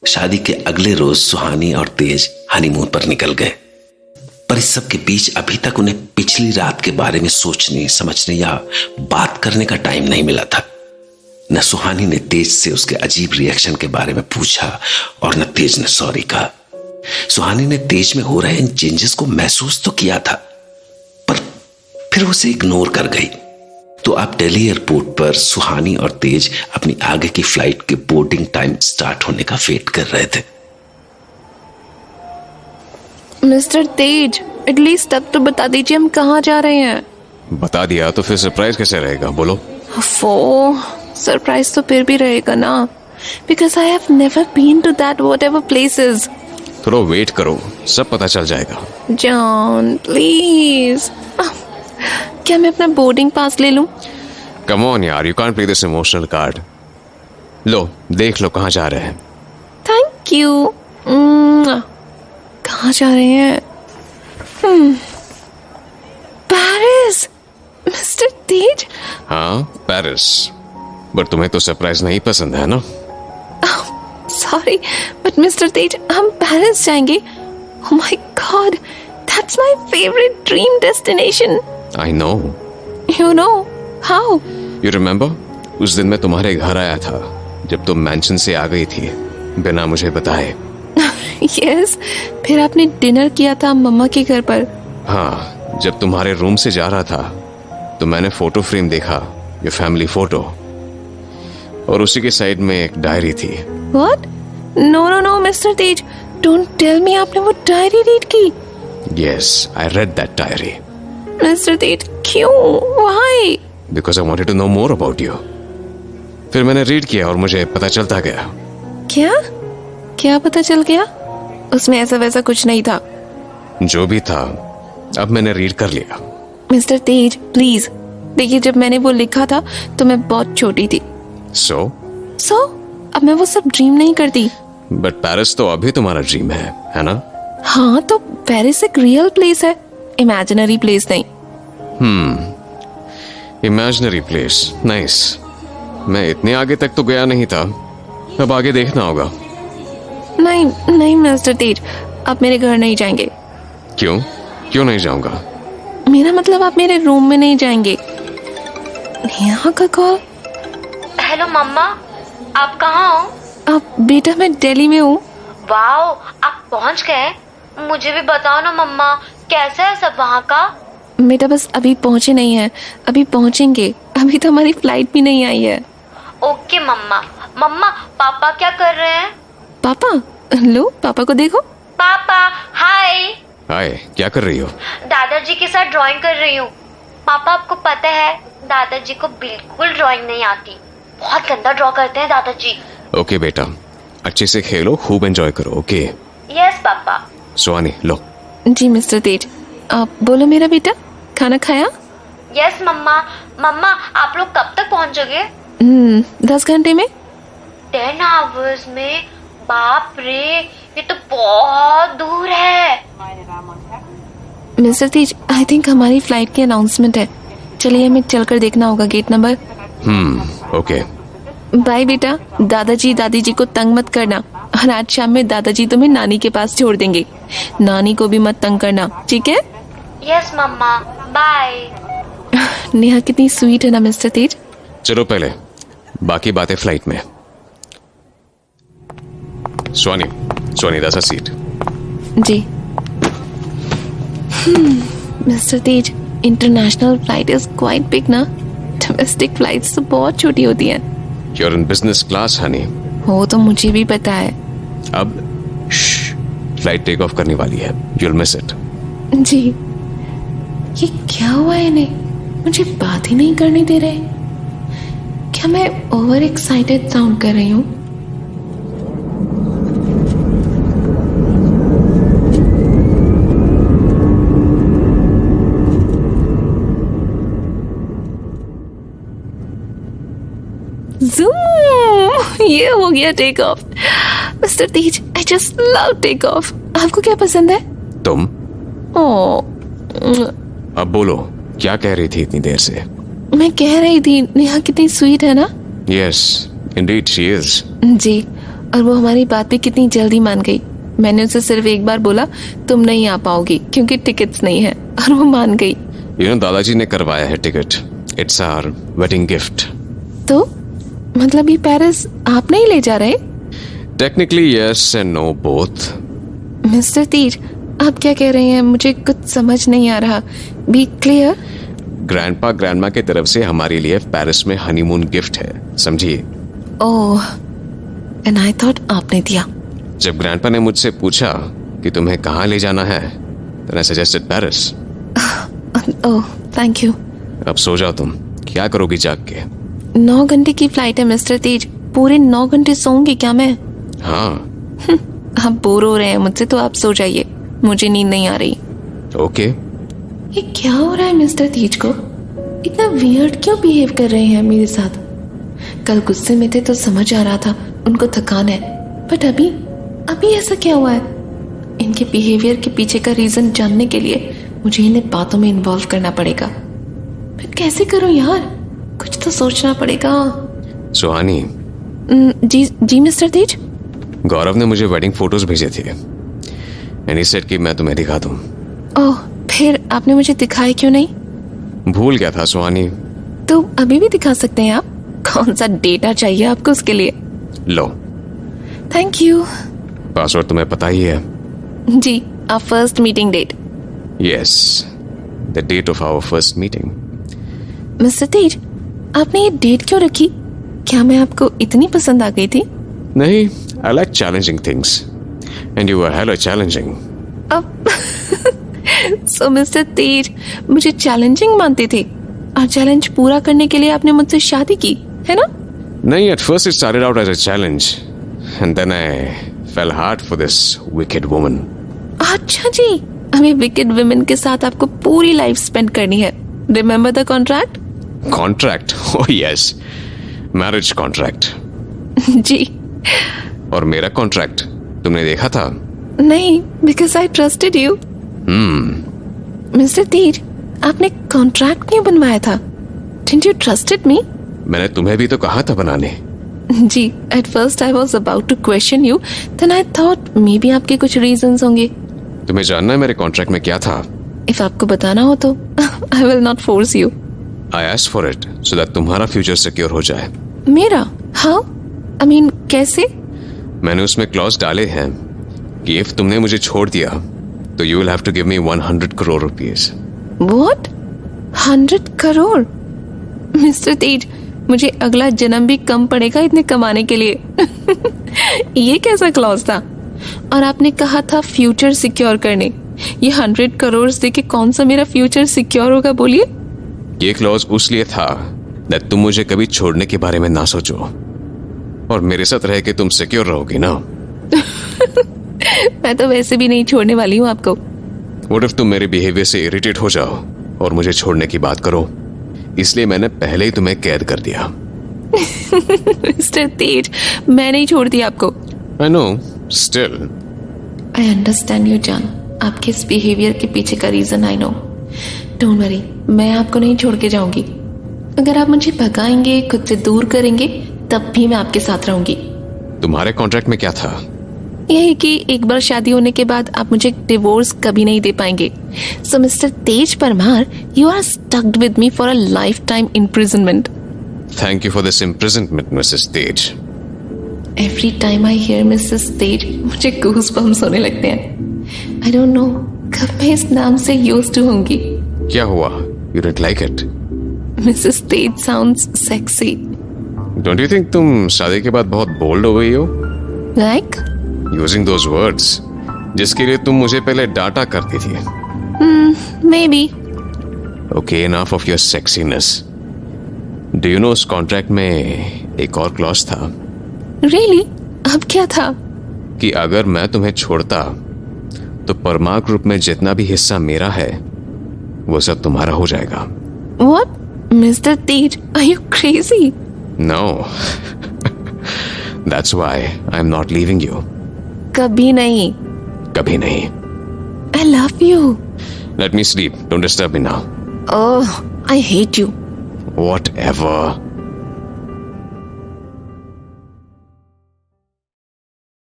शादी के अगले रोज सुहानी और तेज हनीमून पर निकल गए, पर इस सब के बीच अभी तक उन्हें पिछली रात के बारे में सोचने, समझने या बात करने का टाइम नहीं मिला था। न सुहानी ने तेज से उसके अजीब रिएक्शन के बारे में पूछा और न तेज ने सॉरी कहा। सुहानी ने तेज में हो रहे इन चेंजेस को महसूस तो किया था, पर फिर उसे इग्नोर कर गई। तो अब दिल्ली एयरपोर्ट पर सुहानी और तेज अपनी आगे की फ्लाइट के बोर्डिंग टाइम स्टार्ट होने का वेट कर रहे थे। मिस्टर तेज, एटलीस्ट अब तो बता दीजिए हम कहाँ जा रहे हैं। बता दिया तो फिर सरप्राइज कैसे रहेगा, बोलो। सरप्राइज तो फिर भी रहेगा ना, because I have never been to that whatever places. थोड़ा वेट करो, सब पता चल जाएगा। जॉन प्लीज, क्या मैं अपना बोर्डिंग पास ले लूं? कम ऑन यार, you can't play this emotional card. लो देख लो कहाँ जा रहे हैं। Thank you. कहाँ जा रहे हैं? पेरिस। मिस्टर तेज। हाँ पेरिस, बट तुम्हें तो सरप्राइज नहीं पसंद है ना? सॉरी बट मिस्टर तेज, हम पेरिस जाएंगे। Oh my God, that's my favourite dream destination. I know. You know how? You remember उस दिन मैं तुम्हारे घर आया था जब तुम मैंशन से आ गई थी बिना मुझे बताए। यस, फिर आपने डिनर किया था मम्मा के घर पर। हाँ, जब तुम्हारे रूम से जा रहा था तो मैंने फोटो फ्रेम देखा, ये फैमिली फोटो, और उसी के साइड में एक डायरी थी। What? No no no mister Tej, don't tell me आपने वो डायरी रीड की। Yes, I read that diary. Mister Tej, क्यों? Why? Because I wanted to know more about you. फिर मैंने रीड किया और मुझे पता चलता गया। क्या क्या पता चल गया? उसमें ऐसा वैसा कुछ नहीं था। जो भी था अब मैंने रीड कर लिया। मिस्टर तेज प्लीज, देखिए जब मैंने वो लिखा था तो मैं बहुत छोटी थी। सो अब मैं वो सब ड्रीम नहीं करती। बट पेरिस तो अभी तुम्हारा ड्रीम है ना? हाँ, तो पेरिस एक रियल प्लेस है, इमेजिनरी प्लेस नहीं। Imaginary place, nice. मैं इतने आगे तक तो गया नहीं था, अब आगे देखना होगा। नहीं नहीं मिस्टर तेज, आप मेरे घर नहीं जाएंगे। क्यों नहीं जाऊंगा? मेरा मतलब आप मेरे रूम में नहीं जाएंगे। नेहा का कॉल। हेलो मम्मा, आप कहाँ हो? अब बेटा मैं दिल्ली में हूँ। वाओ, आप पहुँच गए? मुझे भी बताओ ना मम्मा, कैसा है सब वहाँ का? बेटा बस अभी पहुँचे नहीं हैं, अभी पहुँचेंगे, अभी तो हमारी फ्लाइट भी नहीं आई है। ओके मम्मा। मम्मा, पापा क्या कर रहे हैं? पापा? लो पापा को देखो। पापा हाय। हाय, क्या कर रही हो? दादाजी के साथ ड्राइंग कर रही हूँ। पापा आपको पता है दादाजी को बिल्कुल ड्राइंग नहीं आती, बहुत गंदा ड्रॉ करते हैं दादाजी। ओके बेटा, अच्छे से खेलो, खूब एंजॉय करो। ओके यस पापा। सुहानी लो। जी मिस्टर तेज। आप बोलो मेरा बेटा, खाना खाया? यस मम्मा। मम्मा आप लोग कब तक पहुँचोगे? 10 घंटे में। 10 आवर्स में? बाप रे, ये तो बहुत दूर है। मिस्टर तेज, आई थिंक हमारी फ्लाइट की अनाउंसमेंट है, चलिए हमें चलकर देखना होगा गेट नंबर। ओके बाय बेटा, दादाजी दादी जी को तंग मत करना, और आज शाम में दादाजी तुम्हें नानी के पास छोड़ देंगे, नानी को भी मत तंग करना, ठीक है? यस मम्मा, बाय। नेहा कितनी स्वीट है ना मिस्टर तेज। चलो पहले बाकी बातें फ्लाइट में। Suhani, that's a seat. जी। Mister Tej, international flight is quite big ना, डोमेस्टिक फ्लाइट्स तो बहुत छोटी होती हैं। You are in business class honey. वो तो मुझे भी पता है। अब फ्लाइट टेक ऑफ करने वाली है, you'll miss it। जी। ये क्या हुआ है इन्हें, मुझे बात ही नहीं करने दे रहे। क्या मैं ओवर एक्साइटेड साउंड कर रही हूँ? Zoom! ये हो गया take off. Mister Tej, I just love take off. आपको क्या पसंद है? तुम? ओह, अब बोलो, क्या कह रही थी इतनी देर से? मैं कह रही थी नेहा कितनी स्वीट है ना। Yes indeed she is. जी, और वो हमारी बात भी कितनी जल्दी मान गई। मैंने उसे सिर्फ एक बार बोला तुम नहीं आ पाओगी क्योंकि टिकट्स नहीं है, और वो मान गई। दादाजी ने करवाया है ticket. It's our wedding gift. तो मतलब ये पेरिस आप नहीं ले जा रहे? Technically yes and no both. Mister Teer, आप क्या कह रहे हैं? मुझे कुछ समझ नहीं आ रहा। B clear. ग्रैंडपा ग्रैंडमा की तरफ से हमारे लिए पेरिस में हनीमून गिफ्ट है, समझिए। ओह, एंड आई थॉट आपने दिया। जब ग्रैंडपा ने मुझसे पूछा कि तुम्हें कहाँ ले जाना है, then I suggested Paris. Oh, thank you. अब सो जाओ तुम, क्या करोगी जाग के? 9 घंटे की फ्लाइट है मिस्टर तेज, पूरे 9 घंटे सोऊंगी क्या मैं? हाँ। आप बोर हो रहे हैं मुझसे तो आप सो जाइए, मुझे नींद नहीं आ रही। ओके। ये क्या हो रहा है मिस्टर तेज को? इतना वियर्ड क्यों बिहेव कर रहे हैं मेरे साथ? कल गुस्से में थे तो समझ आ रहा था उनको थकान है, बट अभी ऐसा क्या हुआ है? इनके बिहेवियर के पीछे का रीजन जानने के लिए मुझे इन्हें बातों में इन्वॉल्व करना पड़ेगा। पर कैसे करूं यार, कुछ तो सोचना पड़ेगा। सुहानी। जी मिस्टर तेज। गौरव ने मुझे वेडिंग फोटोज भेजे थे एंड ही सेड कि मैं तुम्हें दिखा दूं। ओह, फिर आपने मुझे दिखाए क्यों नहीं? भूल गया था सुहानी। तो अभी भी दिखा सकते हैं आप। कौन सा डेटा चाहिए आपको उसके लिए? लो। Thank you. पासवर्ड तुम्हें पता ही है। जी, our first meeting date. Yes, the date of our first meeting. Mister Tej, आपने ये डेट क्यों रखी? क्या मैं आपको इतनी पसंद आ गई थी? नहीं, I like challenging things and you were hello challenging. अब सो मिस्टर तेज मुझे चैलेंजिंग मानते थे और चैलेंज पूरा करने के लिए आपने मुझसे शादी की, है ना? नहीं, at first it started out as a challenge and then I fell hard for this wicked woman. अच्छा जी, हमें विकेड वुमेन के साथ आपको पूरी लाइफ स्पेंड करनी है। Remember the contract? Contract? Oh yes, marriage contract. जी। और मेरा कॉन्ट्रैक्ट तुमने देखा था? नहीं, because I trusted you. Mister Teer, आपने कॉन्ट्रैक्ट क्यों बनवाया था? Didn't you trusted me? मैंने तुम्हें भी तो कहा था बनाने। जी, at first I was about to question you, then I thought maybe आपके कुछ रीजंस होंगे। तुम्हें जानना है मेरे कॉन्ट्रैक्ट में क्या था? इफ आपको बताना हो तो I will not force you. I asked for it so that तुम्हारा फ्यूचर सिक्योर हो जाए। मेरा? हाउ? आई मीन कैसे? मैंने उसमें क्लॉज डाले हैं कि इफ तुमने मुझे छोड़ दिया तो you will have to give me 100 crore rupees. What? 100 crore? Mister Tej, मुझे अगला जन्म भी कम पड़ेगा इतने कमाने के लिए। ये कैसा क्लॉज था? और आपने कहा था फ्यूचर सिक्योर करने। ये 100 करोड़ दे के कौन सा मेरा फ्यूचर सिक्योर होगा बोलिए? ये क्लॉज उसलिए था दैट तुम मुझे कभी छोड़ने के बारे में ना सोचो और मेरे साथ रह के तुम सिक्योर रहोगी ना। मैं तो वैसे भी नहीं छोड़ने वाली हूँ आपको। व्हाट इफ तुम मेरे बिहेवियर से इरिटेट हो जाओ और मुझे छोड़ने की बात करो? इसलिए मैंने पहले ही तुम्हें कैद कर दिया। मिस्टर तेज, मैं नहीं छोड़ती आपको। I know, still I understand you जान। आपके इस बिहेवियर के पीछे का reason I know. Don't worry, मैं आपको नहीं छोड़ के जाऊंगी। अगर आप मुझे भगाएंगे, खुद से दूर करेंगे, तब भी मैं आपके साथ रहूंगी। तुम्हारे कॉन्ट्रैक्ट में क्या था? यही कि एक बार शादी होने के बाद आप मुझे डिवोर्स कभी नहीं दे पाएंगे। So mister Tej Parmar, you are stucked with me for a lifetime imprisonment. Thank you for this imprisonment Mrs Tej. Every time I hear Mrs Tej, मुझे गूज़बम्स होने लगते हैं। आई डोंट नो कब मैं इस नाम से यूज्ड टू होंगी। क्या हुआ? You didn't like it? Mrs Tej sounds sexy. Don't you think तुम शादी के बाद बहुत बोल्ड हो गई हो? लाइक? यूजिंग दोज वर्ड्स जिसके लिए तुम मुझे पहले डांटा करती थी। May be. Okay, enough of your sexiness. Do you know उस कॉन्ट्रैक्ट में एक और क्लॉज था? रियली? अब क्या था? कि अगर मैं तुम्हें छोड़ता तो परमार ग्रुप में जितना भी हिस्सा मेरा है वो सब तुम्हारा हो जाएगा। What? Mr. Tej, are you crazy? No. That's why I'm not leaving you. कभी नहीं। कभी नहीं। I love you. Let me sleep. Don't disturb me now. Oh, I hate you. Whatever.